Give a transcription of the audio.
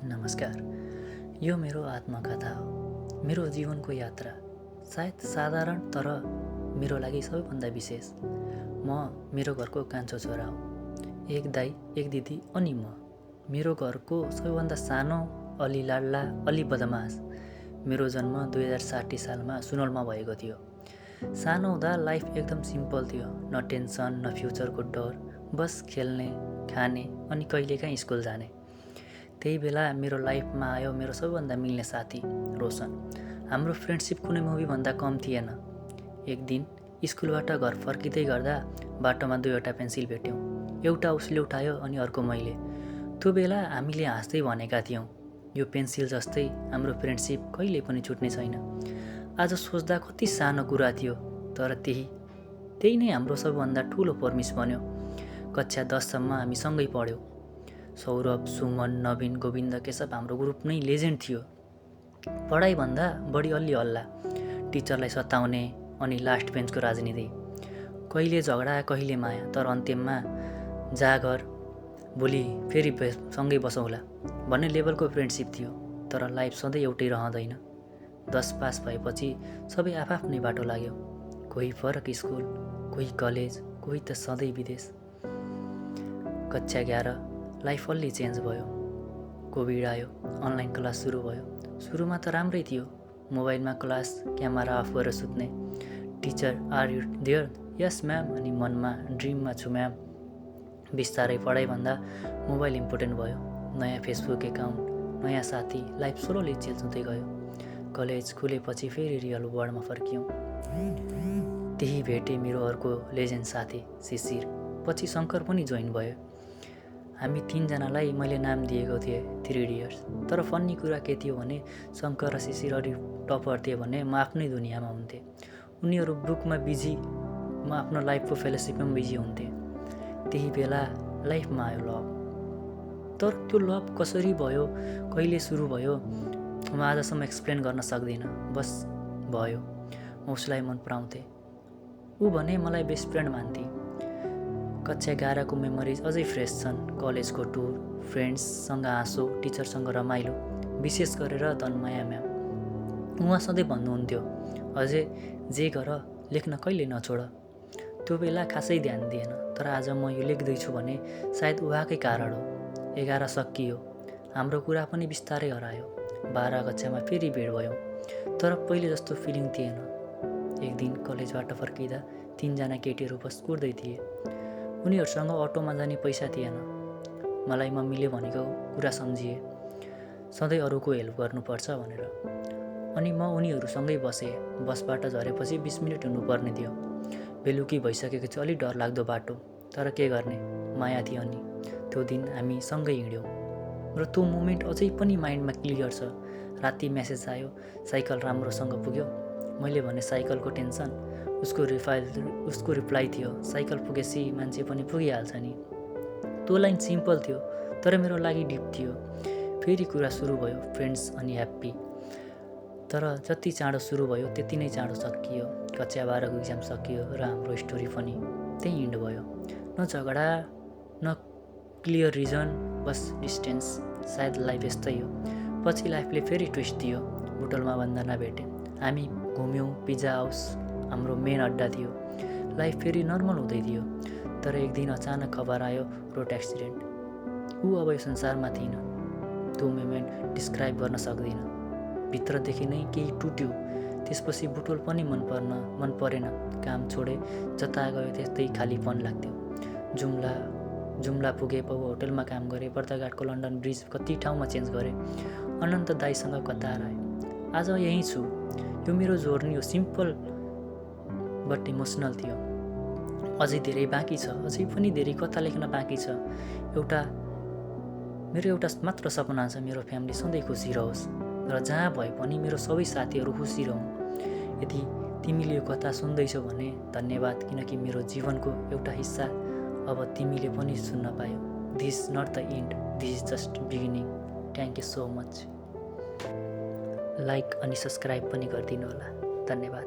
नमस्कार। यो मेरो आत्मकथा हो, मेरो जीवनको यात्रा। सायद साधारण तर मेरो लागि सबैभन्दा विशेष। म मेरो घरको कान्छो छोरा हो। एक दाइ, एक दिदी अनि म। मेरो घरको सबैभन्दा सानो, अलि लाडला, अलि बदमास। मेरो जन्म 2060 सालमा सुनौलमा भएको थियो। सानो हुँदा लाइफ एकदम सिम्पल थियो। न टेन्सन, न फ्युचरको डर, बस खेल्ने, खाने अनि कहिलेकाहीँ स्कुल जाने। त्यही बेला मेरो लाइफमा आयो मेरो सबैभन्दा मिल्ने साथी रोशन। हाम्रो फ्रेन्डसिप कुनै मुभीभन्दा कम थिएन। एक दिन स्कुलबाट घर फर्किँदै गर्दा बाटोमा दुईवटा पेन्सिल भेट्यौँ। एउटा उसले उठायो अनि अर्को मैले। त्यो बेला हामीले हाँस्दै भनेका थियौँ, यो पेन्सिल जस्तै हाम्रो फ्रेन्डसिप कहिले पनि छुट्ने छैन। आज सोच्दा कति सानो कुरा थियो, तर त्यही नै हाम्रो सबैभन्दा ठुलो पर्मिस बन्यो। कक्षा 10सम्म हामी सँगै पढ्यौँ। सौरभ, सुमन, नवीन, गोविन्द, केशव हाम्रो ग्रुप नै लेजेन्ड थियो। पढाइभन्दा बढी अलि हल्ला, टिचरलाई सताउने अनि लास्ट बेन्चको राजनीति। कहिले झगडा, कहिले माया, तर अन्त्यमा जागर, भोलि फेरि सँगै बसौँला भन्ने लेभलको फ्रेन्डसिप थियो। तर लाइफ सधैँ एउटै रहँदैन। 10 पास भएपछि सबै आफ्नै बाटो लाग्यो। कोही फरक स्कुल, कोही कलेज, कोही त सधैँ विदेश। कक्षा 11 लाइफ अलि चेन्ज भयो। कोभिड आयो, अनलाइन क्लास सुरु भयो। सुरुमा त राम्रै थियो। मोबाइलमा क्लास, क्यामेरा अफ गरेर सुत्ने। Teacher, are you there? Yes ma'am. अनि मनमा, ड्रिममा छु म्याम। बिस्तारै पढाइभन्दा मोबाइल इम्पोर्टेन्ट भयो। नयाँ फेसबुक एकाउन्ट, नयाँ साथी, लाइफ स्लोली चेन्ज हुँदै गयो। कलेज खुलेपछि फेरि रियल वर्ल्डमा फर्कियौँ। त्यही भेटेँ मेरो अर्को लेजेन्ड साथी शिशिर। पछि शङ्कर पनि जोइन भयो। हामी 3जनालाई मैले नाम दिएको थिएँ 3 इडियट्स। तर फन्नी कुरा के थियो भने शङ्कर र शिशिर अलि टपर थिए भने म आफ्नै दुनियाँमा हुन्थेँ। उनीहरू बुकमा बिजी, म आफ्नो लाइफको फेलोसिपमा बिजी हुन्थेँ। त्यही बेला लाइफमा आयो लभ। तर त्यो लभ कसरी भयो, कहिले सुरु भयो, म आजसम्म एक्सप्लेन गर्न सक्दिनँ। बस भयो। म उसलाई मन पराउँथेँ, ऊ भने मलाई बेस्ट फ्रेन्ड मान्थे। कक्षा 11को मेमोरिज अझै फ्रेस छन्। कलेजको टुर, फ्रेन्ड्ससँग हाँसो, टिचरसँग रमाइलो, विशेष गरेर तन्माया म्याम। उहाँ सधैँ भन्नुहुन्थ्यो, अझै जे गर लेख्न कहिले नछोड। त्यो बेला खासै ध्यान दिएन, तर आज म यो लेख्दैछु भने सायद उहाँकै कारण हो। 11 सकियो, हाम्रो कुरा पनि बिस्तारै हरायो। 12 कक्षामा फेरि भेट भयौँ, तर पहिले जस्तो फिलिङ थिएन। एक दिन कलेजबाट फर्किँदा 3जना केटीहरू बस कुर्दै थिए। उनीहरूसँग अटोमा जाने पैसा थिएन। मलाई मम्मीले भनेको कुरा सम्झिए, सधैँ अरूको हेल्प गर्नुपर्छ भनेर। अनि म उनीहरूसँगै बसेँ। बसबाट झरेपछि 20 मिनट हुनुपर्ने थियो। बेलुकी भइसकेको थियो, अलिक डर लाग्दो बाटो, तर के गर्ने, माया थियो नि। त्यो दिन हामी सँगै हिँड्यौँ र त्यो मोमेन्ट अझै पनि माइन्डमा क्लियर छ। राति मेसेज आयो, साइकल राम्रोसँग पुग्यो। मैले भने साइकलको टेन्सन, उसको रिप्लाई थियो, साइकल पुगेपछि मान्छे पनि पुगिहाल्छ नि। त्यो लाइन सिम्पल थियो, तर मेरो लागि डिप थियो। फेरि कुरा सुरु भयो, फ्रेन्ड्स अनि ह्याप्पी। तर जति चाँडो सुरु भयो त्यति नै चाँडो सकियो। कक्षा 12को इक्जाम सकियो र हाम्रो स्टोरी पनि त्यही इन्ड भयो। न झगडा, न क्लियर रिजन, बस डिस्टेन्स। सायद लाइफ यस्तै हो। पछि लाइफले फेरि ट्विस्ट दियो। बुटलमा वन्दना भेटेँ। हामी घुम्यौँ। पिज्जा हाउस हाम्रो मेन अड्डा थियो। लाइफ फेरि नर्मल हुँदै थियो। तर एक दिन अचानक खबर आयो, रोड एक्सिडेन्ट। ऊ अब यो संसारमा थिएन। त्यो मोमेन्ट डिस्क्राइब गर्न सक्दिनँ। भित्रदेखि नै केही टुट्यो। त्यसपछि बुटोल पनि मन परेन। काम छोडे, जता गयो त्यस्तै खालीपन लाग्थ्यो। जुम्ला पुगे, पौ होटलमा काम गरेँ। बर्दाघाटको लन्डन ब्रिज कति ठाउँमा चेन्ज गरेँ। अनन्त दाइसँग कतार आएँ। आज यहीँ छु। यो मेरो जोर्नी हो, सिम्पल बट इमोसनल थियो। अझै धेरै बाँकी छ, अझै पनि धेरै कथा लेख्न बाँकी छ। मेरो एउटा मात्र सपना छ, मेरो फ्यामिली सधैँ खुसी रहोस् र जहाँ भए पनि मेरो सबै साथीहरू खुसी रहन्। यदि तिमीले यो कथा सुन्दैछौ भने धन्यवाद, किनकि मेरो जीवनको एउटा हिस्सा अब तिमीले पनि सुन्न पायौ। This is not the end, this is just beginning. Thank you so much. Like अनि सब्सक्राइब पनि गरिदिनु होला। धन्यवाद।